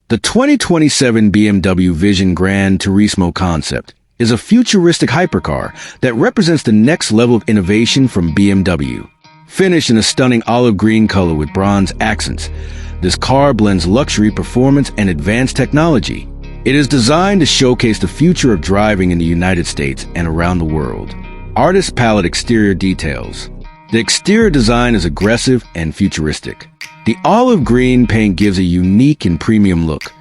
The 2027 BMW Vision Gran Turismo concept is a futuristic hypercar that represents the next level of innovation from BMW. Finished in a stunning olive green color with bronze accents, this car blends luxury, performance, and advanced technology. It is designed to showcase the future of driving in the United States and around the world. Artist palette exterior details. The exterior design is aggressive and futuristic. The olive green paint gives a unique and premium look,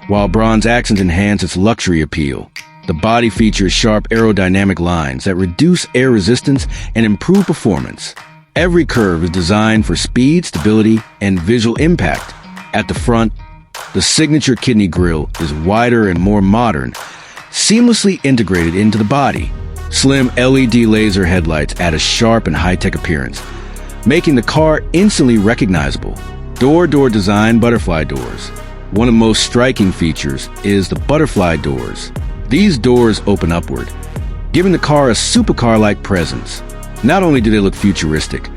while bronze accents enhance its luxury appeal. The body features sharp aerodynamic lines that reduce air resistance and improve performance. Every curve is designed for speed, stability, and visual impact. At the front, the signature kidney grille is wider and more modern, seamlessly integrated into the body. Slim LED laser headlights add a sharp and high-tech appearance, making the car instantly recognizable. Door design butterfly doors. One of the most striking features is the butterfly doors. These doors open upward, giving the car a supercar-like presence. Not only do they look futuristic,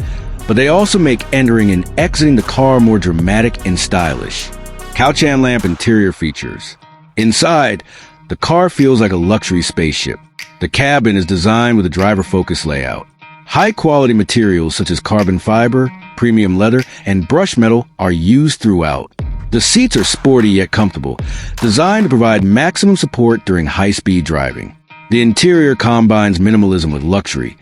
but they also make entering and exiting the car more dramatic and stylish. Couch and lamp interior features. Inside, the car feels like a luxury spaceship. The cabin is designed with a driver-focused layout. High-quality materials such as carbon fiber, premium leather, and brushed metal are used throughout. The seats are sporty yet comfortable, designed to provide maximum support during high-speed driving. The interior combines minimalism with luxury,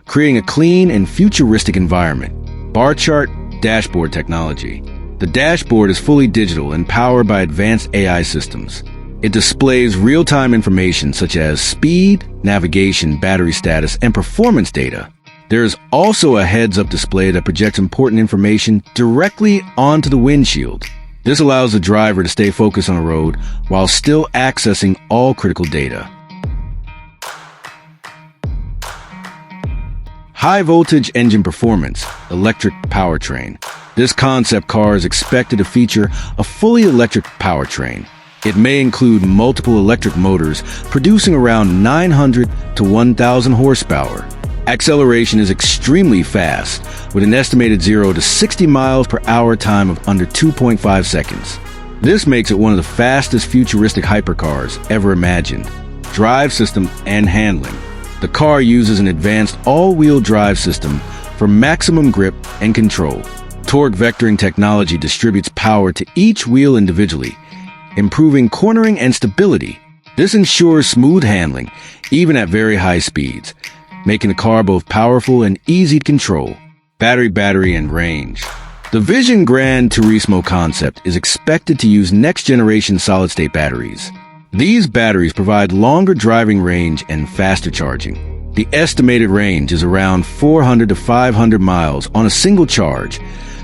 creating a clean and futuristic environment. Bar chart, dashboard technology. The dashboard is fully digital and powered by advanced AI systems. It displays real-time information such as speed, navigation, battery status, and performance data. There is also a heads-up display that projects important information directly onto the windshield. This allows the driver to stay focused on the road while still accessing all critical data. High-voltage engine performance, electric powertrain. This concept car is expected to feature a fully electric powertrain. It may include multiple electric motors producing around 900 to 1,000 horsepower. Acceleration is extremely fast, with an estimated 0 to 60 miles per hour time of under 2.5 seconds. This makes it one of the fastest futuristic hypercars ever imagined. Drive system and handling. The car uses an advanced all-wheel drive system for maximum grip and control. Torque vectoring technology distributes power to each wheel individually, improving cornering and stability. This ensures smooth handling, even at very high speeds, making the car both powerful and easy to control. Battery, and range. The Vision Gran Turismo concept is expected to use next-generation solid-state batteries. These batteries provide longer driving range and faster charging. The estimated range is around 400 to 500 miles on a single charge,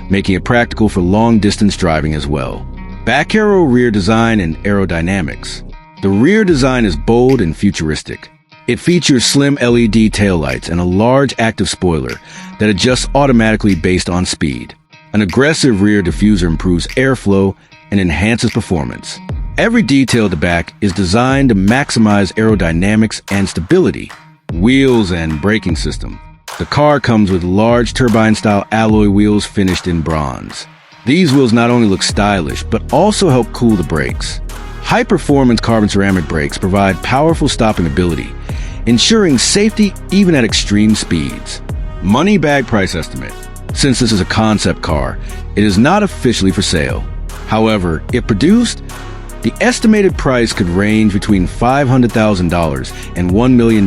making it practical for long-distance driving as well. Back arrow rear design and aerodynamics. The rear design is bold and futuristic. It features slim LED taillights and a large active spoiler that adjusts automatically based on speed. An aggressive rear diffuser improves airflow and enhances performance. Every detail at the back is designed to maximize aerodynamics and stability. Wheels and braking system. The car comes with large turbine-style alloy wheels finished in bronze. These wheels not only look stylish, but also help cool the brakes. High-performance carbon ceramic brakes provide powerful stopping ability, ensuring safety even at extreme speeds. Money bag price estimate. Since this is a concept car, it is not officially for sale. However, if produced, the estimated price could range between $500,000 and $1 million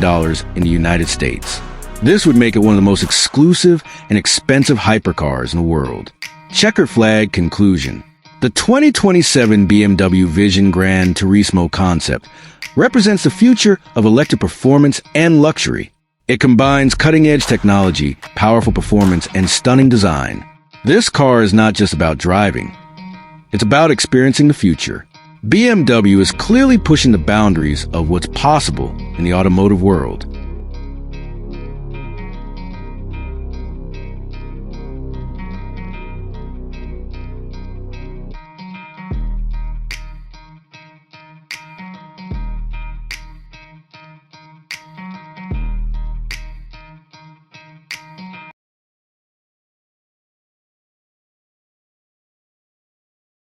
in the United States. This would make it one of the most exclusive and expensive hypercars in the world. Checkered flag conclusion. The 2027 BMW Vision Gran Turismo concept represents the future of electric performance and luxury. It combines cutting-edge technology, powerful performance, and stunning design. This car is not just about driving. It's about experiencing the future. BMW is clearly pushing the boundaries of what's possible in the automotive world.